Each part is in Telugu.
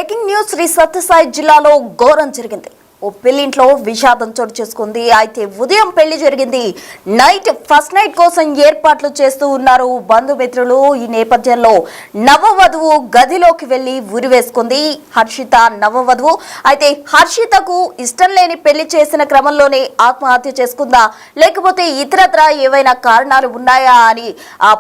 బ్రేకింగ్ న్యూస్ శ్రీ సత్యసాయి జిల్లాలో ఘోరం జరిగింది. ఓ పెళ్లింట్లో విషాదం చోటు చేసుకుంది. అయితే ఉదయం పెళ్లి జరిగింది. ఫస్ట్ నైట్ కోసం ఏర్పాట్లు చేస్తూ ఉన్నారు బంధుమిత్రులు. ఈ నేపథ్యంలో నవవధువు గదిలోకి వెళ్లి ఉరివేసుకుంది హర్షిత నవవధువు. అయితే హర్షితకు ఇష్టం లేని పెళ్లి చేసిన క్రమంలోనే ఆత్మహత్య చేసుకుందా లేకపోతే ఇతరత్రా ఏవైనా కారణాలు ఉన్నాయా అని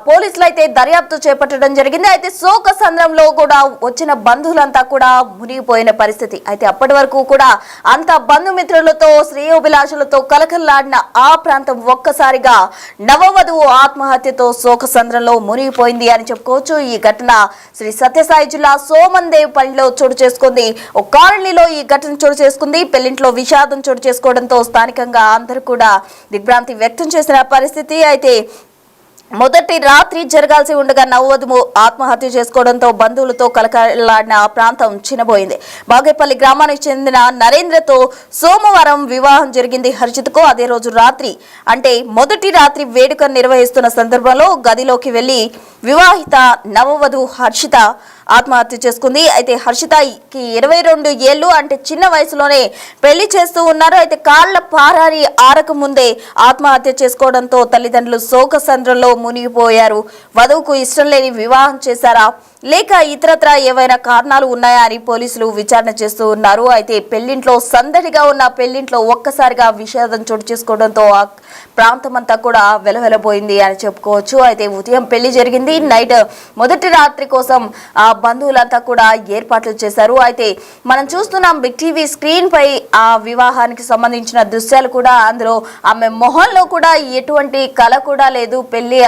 పోలీసులు అయితే దర్యాప్తు చేపట్టడం జరిగింది. అయితే శోక సంద్రంలో కూడా వచ్చిన బంధువులంతా కూడా మునిగిపోయిన పరిస్థితి. అయితే అప్పటి వరకు కూడా అంత బంధుమిత్రులతో శ్రేయోభిలాషులతో కలకల్లాడిన ఆ ప్రాంతం ఒక్కసారిగా నవవధువు ఆత్మహత్యతో శోక సంద్రంలో మునిగిపోయింది అని చెప్పుకోవచ్చు. ఈ ఘటన శ్రీ సత్యసాయి జిల్లా సోమందేవ్ పల్లిలో చోటు చేసుకుంది. ఒక కాలనీలో ఈ ఘటన చోటు చేసుకుంది. పెళ్లింట్లో విషాదం చోటు చేసుకోవడంతో స్థానికంగా అందరూ కూడా దిగ్భ్రాంతి వ్యక్తం చేసిన పరిస్థితి. అయితే మొదటి రాత్రి జరగాల్సి ఉండగా నవవధువు ఆత్మహత్య చేసుకోవడంతో బంధువులతో కలకలాడిన ఆ ప్రాంతం చిన్నబోయింది. బాగేపల్లి గ్రామానికి చెందిన నరేంద్రతో సోమవారం వివాహం జరిగింది హర్షితకు. అదే రోజు రాత్రి అంటే మొదటి రాత్రి వేడుక నిర్వహిస్తున్న సందర్భంలో గదిలోకి వెళ్లి వివాహిత నవవధువు హర్షిత ఆత్మహత్య చేసుకుంది. అయితే హర్షితకి 22 ఏళ్లు, అంటే చిన్న వయసులోనే పెళ్లి చేస్తూ ఉన్నారు. అయితే కాళ్ల పారాని ఆరక ముందే ఆత్మహత్య చేసుకోవడంతో తల్లిదండ్రులు శోక సంద్రంలో మునిగిపోయారు. వధువుకు ఇష్టం లేని వివాహం చేశారా లేక ఇతరత్రా ఏవైనా కారణాలు ఉన్నాయా అని పోలీసులు విచారణ చేస్తూ ఉన్నారు. అయితే పెళ్లింట్లో సందడిగా ఉన్న పెళ్లింట్లో ఒక్కసారిగా విషాదం చోటు చేసుకోవడంతో ఆ ప్రాంతం అంతా కూడా వెలవెలబోయింది అని చెప్పుకోవచ్చు. అయితే ఉదయం పెళ్లి జరిగింది. నైట్ మొదటి రాత్రి కోసం ఆ బంధువులంతా కూడా ఏర్పాట్లు చేశారు. అయితే మనం చూస్తున్నాం బిగ్ టీవీ స్క్రీన్ పై ఆ వివాహానికి సంబంధించిన దృశ్యాలు కూడా. అందులో ఆమె మొహంలో కూడా ఎటువంటి కళ కూడా లేదు. పెళ్లి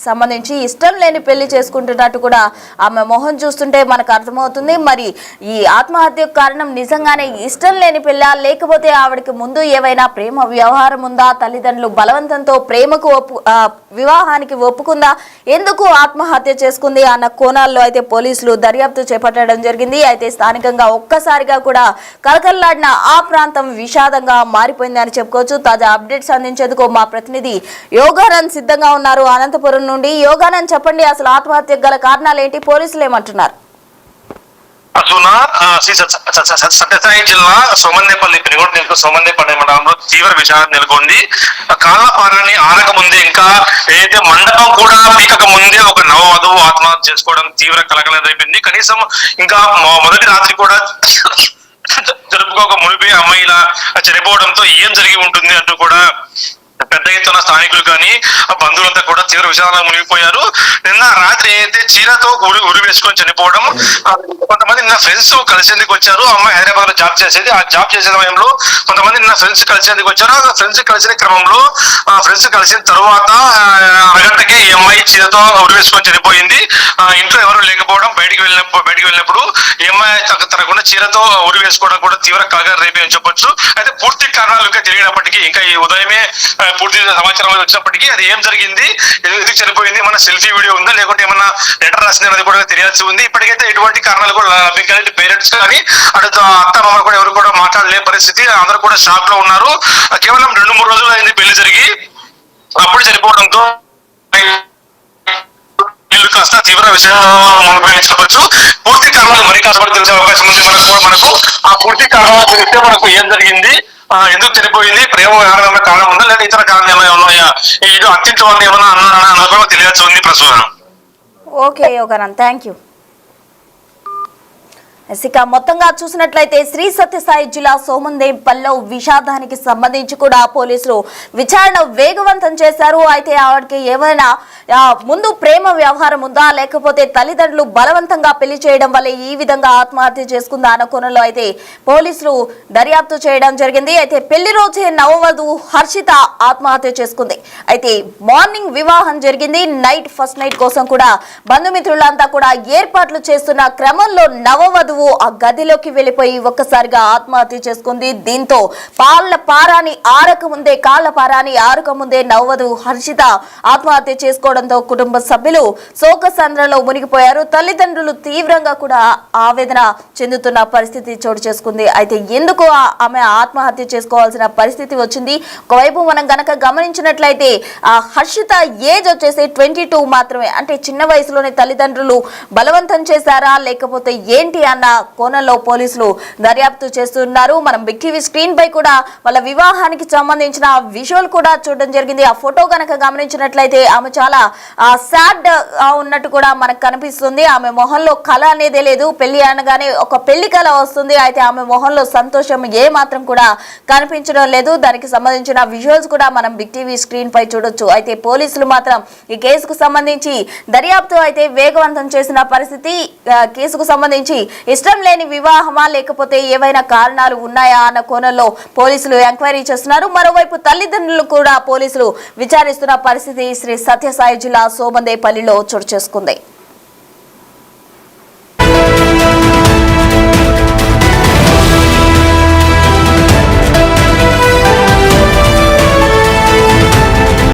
సంబంధించి ఇష్టం లేని పెళ్లి చేసుకుంటున్నట్టు కూడా ఆమె మొహం చూస్తుంటే మనకు అర్థమవుతుంది. మరి ఈ ఆత్మహత్యకు కారణం నిజంగానే ఇష్టం లేని పెళ్ళ లేకపోతే ఆవిడకి ముందు ఏవైనా ప్రేమ వ్యవహారం ఉందా, తల్లిదండ్రులు బలవంతంతో ప్రేమకు వివాహానికి ఒప్పుకుందా, ఎందుకు ఆత్మహత్య చేసుకుంది అన్న కోణాల్లో అయితే పోలీసులు దర్యాప్తు చేపట్టడం జరిగింది. అయితే స్థానికంగా ఒక్కసారిగా కూడా కలకల్లాడిన ఆ ప్రాంతం విషాదంగా మారిపోయింది అని చెప్పుకోవచ్చు. తాజా అప్డేట్స్ అందించేందుకు మా ప్రతినిధి యోగానంద్ సిద్ధంగా ఉన్నారు అనంతపురం నుండి. యోగానంద్, చెప్పండి, అసలు ఆత్మహత్యకు గల కారణాలు ఏంటి, పోలీసులు ఏమంటున్నారు? సత్యసాయి జిల్లా సోమందేపల్లి సోమందేపల్లి మండలంలో తీవ్ర విషాదం నెలకొంది. కాళ్ళ పారాన్ని ఆరక ముందే, ఇంకా ఏదైతే మండపం కూడా పీకక ముందే ఒక నవవధువు ఆత్మహత్య చేసుకోవడం తీవ్ర కలకలం రేపింది. కనీసం ఇంకా మొదటి రాత్రి కూడా జరుపుకోక మునిపే అమ్మాయిలా చనిపోవడంతో ఏం జరిగి ఉంటుంది అంటూ కూడా పెద్ద ఎత్తున స్థానికులు కానీ బంధువులంతా కూడా తీవ్ర విషయాల్లో మునిగిపోయారు. నిన్న రాత్రి అయితే చీరతో ఉరి వేసుకొని చనిపోవడం. కొంతమంది నిన్న ఫ్రెండ్స్ కలిసేందుకు వచ్చారు. అమ్మాయి హైదరాబాద్ లో జాబ్ చేసేది. ఆ జాబ్ చేసే సమయంలో కొంతమంది నిన్న ఫ్రెండ్స్ కలిసేందుకు వచ్చారు. ఆ ఫ్రెండ్స్ కలిసిన క్రమంలో ఫ్రెండ్స్ కలిసిన తర్వాత అరగంటకే ఈ అమ్మాయి చీరతో ఉరి వేసుకొని చనిపోయింది. ఇంట్లో ఎవరు లేకపోవడం, బయటికి వెళ్ళినప్పుడు ఈ అమ్మాయి తనకున్న చీరతో ఉరి వేసుకోవడం కూడా తీవ్ర కలకలం రేపి అని చెప్పొచ్చు. అయితే పూర్తి కారణాలు ఇంకా తెలియనప్పటికీ, ఇంకా ఈ ఉదయమే పూర్తి సమాచారం వచ్చినప్పటికీ అది ఏం జరిగింది, ఎందుకు చనిపోయింది, ఏమన్నా సెల్ఫీ వీడియో ఉందా లేకుంటే ఏమన్నా లెటర్ రాసింది అనేది కూడా తెలియాల్సి ఉంది. ఇప్పటికైతే ఎటువంటి కారణాలు కూడా లభించలేదు. పేరెంట్స్ కానీ అటు అత్త మామ కూడా ఎవరు కూడా మాట్లాడలే పరిస్థితి. అందరూ కూడా షాక్ లో ఉన్నారు. కేవలం 2-3 రోజులు అయింది పెళ్లి జరిగి, అప్పుడు చనిపోవడంతో ఇల్లు కాస్త తీవ్ర విషయం చెప్పచ్చు. పూర్తి కారణాలు మరి కాసేపటి తెలిసే అవకాశం ఉంది మనకు. ఆ పూర్తి కారణాలు తెలిస్తే మనకు ఏం జరిగింది, ఎందుకు చనిపోయింది, ప్రేమ వ్యవహారం కారణం ఉందా లేదా ఇతర కారణాలు ఏమైనా ఉన్నాయా, ఇది అత్యంత వాళ్ళు ఏమైనా అన్న తెలియాల్సి ఉంది ప్రస్తుతం. Okay Yoganand, thank you. ఇక మొత్తంగా చూసినట్లయితే శ్రీ సత్యసాయి జిల్లా సోమందేపల్లిలో విషాదానికి సంబంధించి కూడా పోలీసులు విచారణ వేగవంతం చేశారు. అయితే ఆవిడకి ఏమైనా ముందు ప్రేమ వ్యవహారం ఉందా లేకపోతే తల్లిదండ్రులు బలవంతంగా పెళ్లి చేయడం వల్ల ఈ విధంగా ఆత్మహత్య చేసుకుందా అన్న కోణంలో అయితే పోలీసులు దర్యాప్తు చేయడం జరిగింది. అయితే పెళ్లి రోజే నవవధువు హర్షిత ఆత్మహత్య చేసుకుంది. అయితే మార్నింగ్ వివాహం జరిగింది. ఫస్ట్ నైట్ కోసం కూడా బంధుమిత్రులంతా కూడా ఏర్పాట్లు చేస్తున్న క్రమంలో నవవధువు ఆ గదిలోకి వెళ్లిపోయి ఒక్కసారిగా ఆత్మహత్య చేసుకుంది. దీంతో కాళ్ల పారాని ఆరక ముందే నవవధువు హర్షిత ఆత్మహత్య చేసుకోవడంతో కుటుంబ సభ్యులు శోక సంద్రంలో మునిగిపోయారు. తల్లిదండ్రులు తీవ్రంగా కూడా ఆవేదన చెందుతున్న పరిస్థితి చోటు చేసుకుంది. అయితే ఎందుకు ఆమె ఆత్మహత్య చేసుకోవాల్సిన పరిస్థితి వచ్చింది? ఒకవైపు మనం గనక గమనించినట్లయితే ఆ హర్షిత ఏజ్ వచ్చేసి 22 మాత్రమే. అంటే చిన్న వయసులోనే తల్లిదండ్రులు బలవంతం చేశారా లేకపోతే ఏంటి అన్న అన్న కోణంలో పోలీసులు దర్యాప్తు చేస్తున్నారు. మనం బిగ్ టీవీ స్క్రీన్ పై కూడా వాళ్ళ వివాహానికి సంబంధించిన విజువల్ కూడా చూడడం జరిగింది. ఆ ఫోటో కనుక గమనించినట్లయితే ఆమె చాలా సాడ్ ఉన్నట్టు కూడా మనకు కనిపిస్తుంది. ఆమె మొహంలో కళ అనేదే లేదు. పెళ్లి అనగానే ఒక పెళ్లి కళ వస్తుంది. అయితే ఆమె మొహంలో సంతోషం ఏ మాత్రం కూడా కనిపించడం లేదు. దానికి సంబంధించిన విజువల్స్ కూడా మనం బిగ్ టీవీ స్క్రీన్ పై చూడొచ్చు. అయితే పోలీసులు మాత్రం ఈ కేసుకు సంబంధించి దర్యాప్తు అయితే వేగవంతం చేసిన పరిస్థితి. కేసుకు సంబంధించి ఇష్టం లేని వివాహమా లేకపోతే ఏవైనా కారణాలు ఉన్నాయా అన్న కోణంలో పోలీసులు ఎంక్వైరీ చేస్తున్నారు. మరోవైపు తల్లిదండ్రులు కూడా పోలీసులు విచారిస్తున్న పరిస్థితి శ్రీ సత్యసాయి జిల్లా సోమందేపల్లిలో చోటు చేసుకుంది.